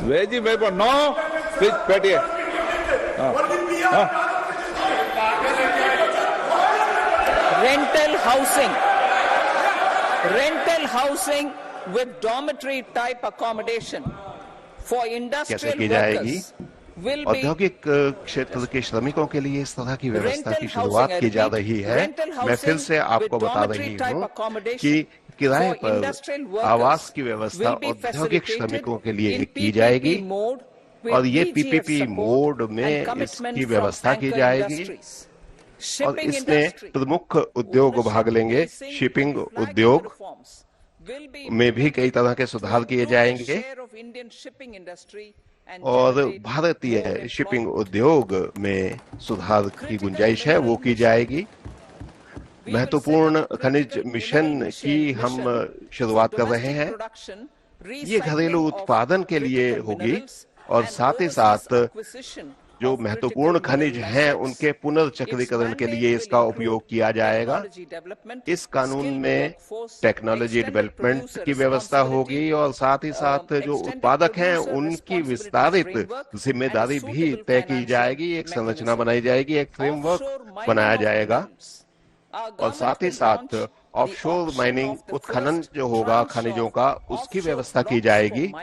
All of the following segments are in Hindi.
वेजी वेपर नो प्लीज बैठिए। rental housing with dormitory type accommodation for industrial workers will be औद्योगिक क्षेत्र के श्रमिकों के लिए इस तरह की व्यवस्था की शुरुआत की जा रही है। मैं फिर से आपको बता रही हूँ कि किराए पर आवास की व्यवस्था औद्योगिक श्रमिकों के लिए की जाएगी और ये पीपीपी मोड में इसकी व्यवस्था की जाएगी और इसमें प्रमुख उद्योग भाग लेंगे। शिपिंग उद्योग में भी कई तरह के सुधार किए जाएंगे और भारतीय शिपिंग उद्योग में सुधार की गुंजाइश है वो की जाएगी। महत्वपूर्ण खनिज मिशन की हम शुरुआत कर रहे हैं। ये घरेलू उत्पादन के लिए होगी और साथ ही साथ जो महत्वपूर्ण खनिज हैं उनके पुनर्चक्रीकरण के लिए इसका उपयोग किया जाएगा। इस कानून में टेक्नोलॉजी डेवलपमेंट की व्यवस्था होगी और साथ ही साथ जो उत्पादक हैं उनकी विस्तारित जिम्मेदारी भी तय की जाएगी। एक संरचना बनाई जाएगी, एक फ्रेमवर्क बनाया जाएगा और साथ ही साथ ऑफशोर माइनिंग उत्खनन जो होगा खनिजों का उसकी व्यवस्था की जाएगी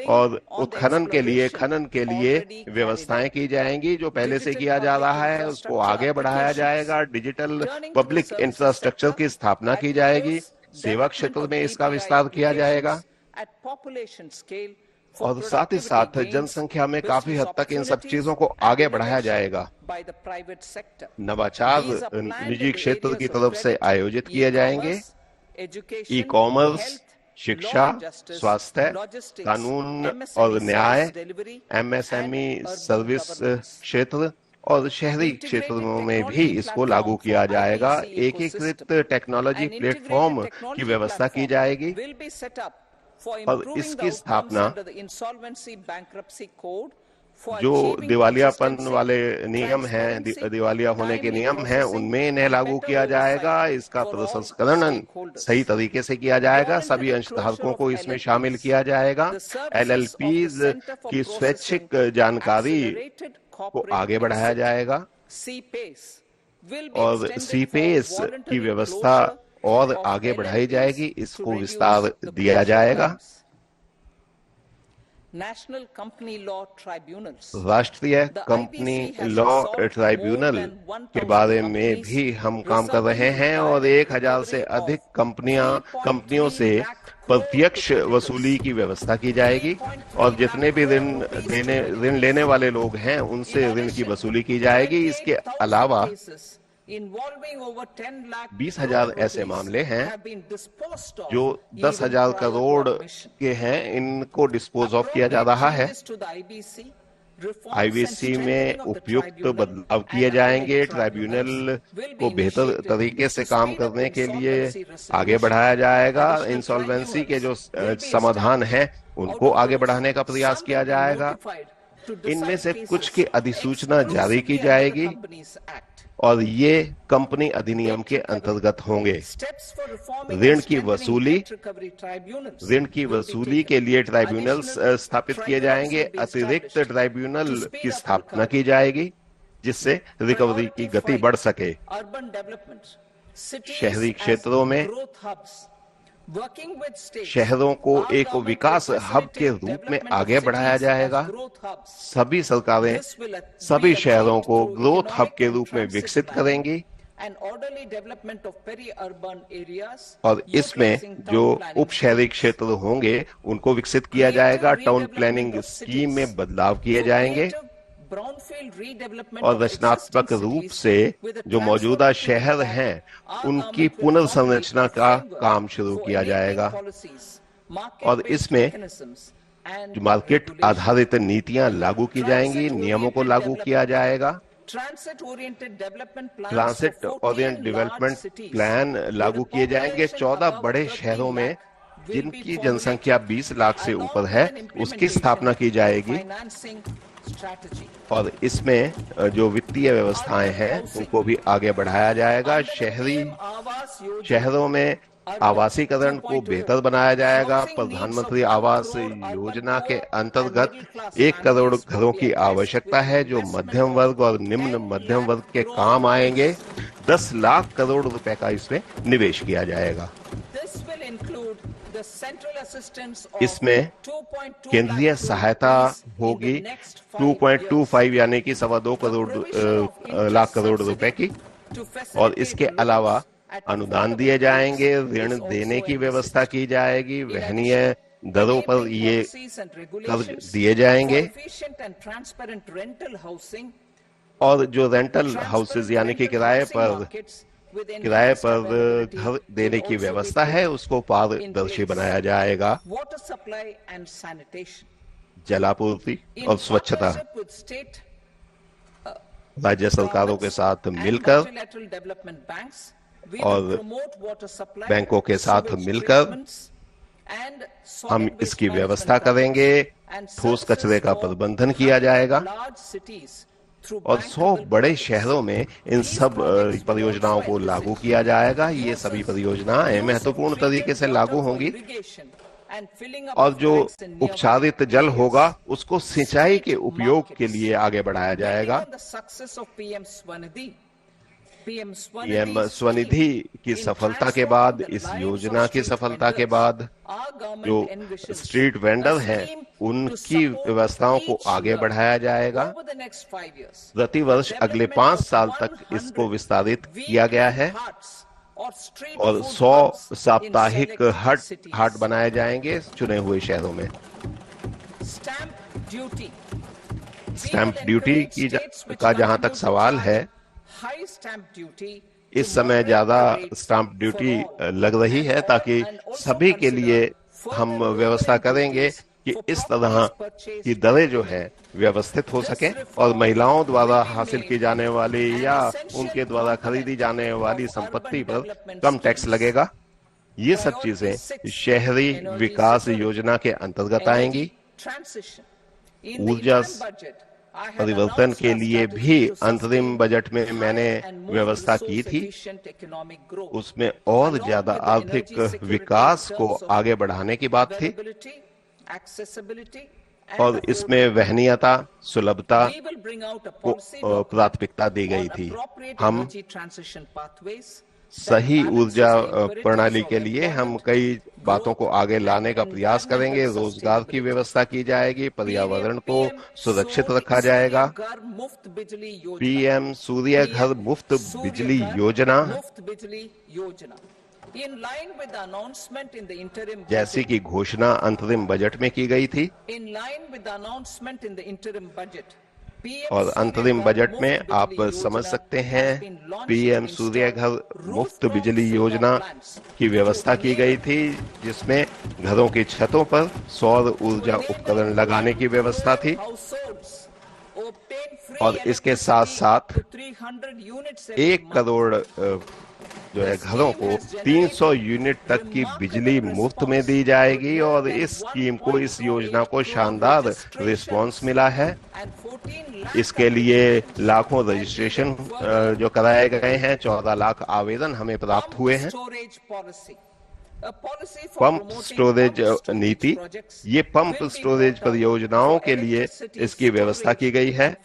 और उत्खनन के लिए खनन के लिए व्यवस्थाएं की जाएंगी। जो पहले से किया जा रहा है उसको आगे बढ़ाया जाएगा। डिजिटल पब्लिक इंफ्रास्ट्रक्चर की स्थापना की जाएगी। सेवा क्षेत्र में इसका विस्तार किया जाएगा और साथ ही साथ जनसंख्या में काफी हद तक इन सब चीजों को आगे बढ़ाया जाएगा। नवाचार निजी क्षेत्र की तरफ से आयोजित किए जाएंगे। ई कॉमर्स, शिक्षा, स्वास्थ्य, कानून और न्याय, एमएसएमई सर्विस क्षेत्र और शहरी क्षेत्रों में भी इसको लागू किया जाएगा। एकीकृत टेक्नोलॉजी प्लेटफॉर्म की व्यवस्था की जाएगी और इसकी स्थापना जो दिवालियापन वाले नियम हैं, दिवालिया होने के नियम हैं, उनमें इन्हें लागू किया जाएगा। इसका प्रसंस्करण सही तरीके से किया जाएगा। सभी अंशधारकों को इसमें शामिल किया जाएगा। एलएलपीज की स्वैच्छिक जानकारी को आगे बढ़ाया जाएगा और सीपेस की व्यवस्था और आगे बढ़ाई जाएगी। इसको विस्तार दिया जाएगा। राष्ट्रीय कंपनी लॉ ट्राइब्यूनल के बारे में भी हम काम कर रहे हैं और 1000 से अधिक कंपनियों से प्रत्यक्ष वसूली की व्यवस्था की जाएगी और जितने भी ऋण लेने वाले लोग हैं उनसे ऋण की वसूली की जाएगी। इसके अलावा 20,000 ऐसे मामले हैं जो 10,000 करोड़ के हैं, इनको डिस्पोज ऑफ किया जा रहा है। आईवीसी में उपयुक्त बदलाव किए जाएंगे। ट्राइब्यूनल को बेहतर तरीके से काम करने के लिए आगे बढ़ाया जाएगा। इंसॉल्वेंसी के जो समाधान हैं उनको आगे बढ़ाने का प्रयास किया जाएगा। इनमें से कुछ की अधिसूचना जारी की जाएगी और ये कंपनी अधिनियम के अंतर्गत होंगे। ऋण की वसूली के लिए ट्राइब्यूनल स्थापित किए जाएंगे। अतिरिक्त ट्राइब्यूनल की स्थापना की जाएगी जिससे रिकवरी की गति बढ़ सके। शहरी क्षेत्रों में शहरों को एक विकास हब के रूप में आगे बढ़ाया जाएगा। सभी सरकारें सभी शहरों को ग्रोथ हब के रूप में विकसित करेंगी और इसमें जो उप शहरी क्षेत्र होंगे उनको विकसित किया जाएगा। टाउन प्लानिंग स्कीम में बदलाव किए जाएंगे और रचनात्मक रूप से जो मौजूदा शहर हैं उनकी पुनर्संरचना का काम शुरू किया जाएगा और इसमें जो मार्केट आधारित नीतियां लागू की जाएंगी, नियमों को लागू किया जाएगा। ट्रांसिट ओरिएंट डेवलपमेंट प्लान लागू किए जाएंगे। 14 बड़े शहरों में जिनकी जनसंख्या 20 लाख से ऊपर है उसकी स्थापना की जाएगी और इसमें जो वित्तीय व्यवस्थाएं हैं उनको भी आगे बढ़ाया जाएगा। शहरों में आवासीकरण को बेहतर बनाया जाएगा। प्रधानमंत्री आवास योजना के अंतर्गत 1 करोड़ घरों की आवश्यकता है जो मध्यम वर्ग और निम्न मध्यम वर्ग के काम आएंगे। 10 लाख करोड़ रुपए का इसमें निवेश किया जाएगा। इसमें केंद्रीय सहायता होगी 2.25 यानी कि 2.25 लाख करोड़ रुपए की, और इसके अलावा अनुदान दिए जाएंगे, ऋण देने की व्यवस्था की जाएगी, वहनीय दरों पर ये कर्ज दिए जाएंगे, और जो रेंटल हाउसेज यानी कि किराए पर घर देने की व्यवस्था है उसको पारदर्शी बनाया जाएगा। जलापूर्ति और स्वच्छता राज्य सरकारों के साथ मिलकर और बैंकों के साथ मिलकर हम इसकी व्यवस्था करेंगे। ठोस कचरे का प्रबंधन किया जाएगा और 100 बड़े शहरों में इन सब परियोजनाओं को लागू किया जाएगा। ये सभी परियोजनाएं महत्वपूर्ण तरीके से लागू होंगी और जो उपचारित जल होगा उसको सिंचाई के उपयोग के लिए आगे बढ़ाया जाएगा। पीएम स्वनिधि की सफलता के बाद, इस योजना की सफलता के बाद जो स्ट्रीट वेंडर हैं उनकी व्यवस्थाओं को आगे बढ़ाया जाएगा। प्रतिवर्ष अगले 5 साल तक इसको विस्तारित किया गया है और 100 साप्ताहिक हाट बनाए जाएंगे चुने हुए शहरों में। स्टैंप ड्यूटी का जहां तक सवाल है, इस समय ज्यादा स्टैंप ड्यूटी लग रही है ताकि सभी के लिए हम व्यवस्था करेंगे कि इस तरह की दरें जो है व्यवस्थित हो सके और महिलाओं द्वारा हासिल की जाने वाली या उनके द्वारा खरीदी जाने वाली संपत्ति पर कम टैक्स लगेगा। ये सब चीजें शहरी विकास योजना के अंतर्गत आएंगी। ऊर्जा परिवर्तन के लिए भी अंतरिम बजट में मैंने व्यवस्था की थी। उसमें और ज्यादा आर्थिक विकास को आगे बढ़ाने की बात थी और इसमें वहनीयता, सुलभता को प्राथमिकता दी गई थी। हम सही ऊर्जा प्रणाली के लिए हम कई बातों को आगे लाने का प्रयास करेंगे। रोजगार की व्यवस्था की जाएगी, पर्यावरण को सुरक्षित रखा जाएगा। पीएम सूर्य घर मुफ्त बिजली योजना जैसी की घोषणा अंतरिम बजट में की गई थी और अंतरिम बजट में आप समझ सकते हैं पीएम सूर्य घर मुफ्त बिजली योजना की व्यवस्था की गई थी जिसमें घरों की छतों पर सौर ऊर्जा उपकरण लगाने की व्यवस्था थी और इसके साथ साथ 1 करोड़ जो है घरों को 300 यूनिट तक की बिजली मुफ्त में दी जाएगी और इस स्कीम को, इस योजना को शानदार रिस्पांस मिला है। इसके लिए लाखों रजिस्ट्रेशन जो कराए गए हैं, 14 लाख आवेदन हमें प्राप्त हुए हैं। पंप स्टोरेज नीति, ये पंप स्टोरेज परियोजनाओं के लिए इसकी व्यवस्था की गई है।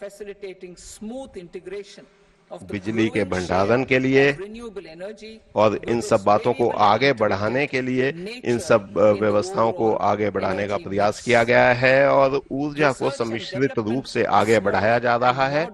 बिजली के भंडारण के लिए और इन सब बातों को आगे बढ़ाने के लिए इन सब व्यवस्थाओं को आगे बढ़ाने का प्रयास किया गया है और ऊर्जा को सम्मिश्रित रूप से आगे बढ़ाया जा रहा है।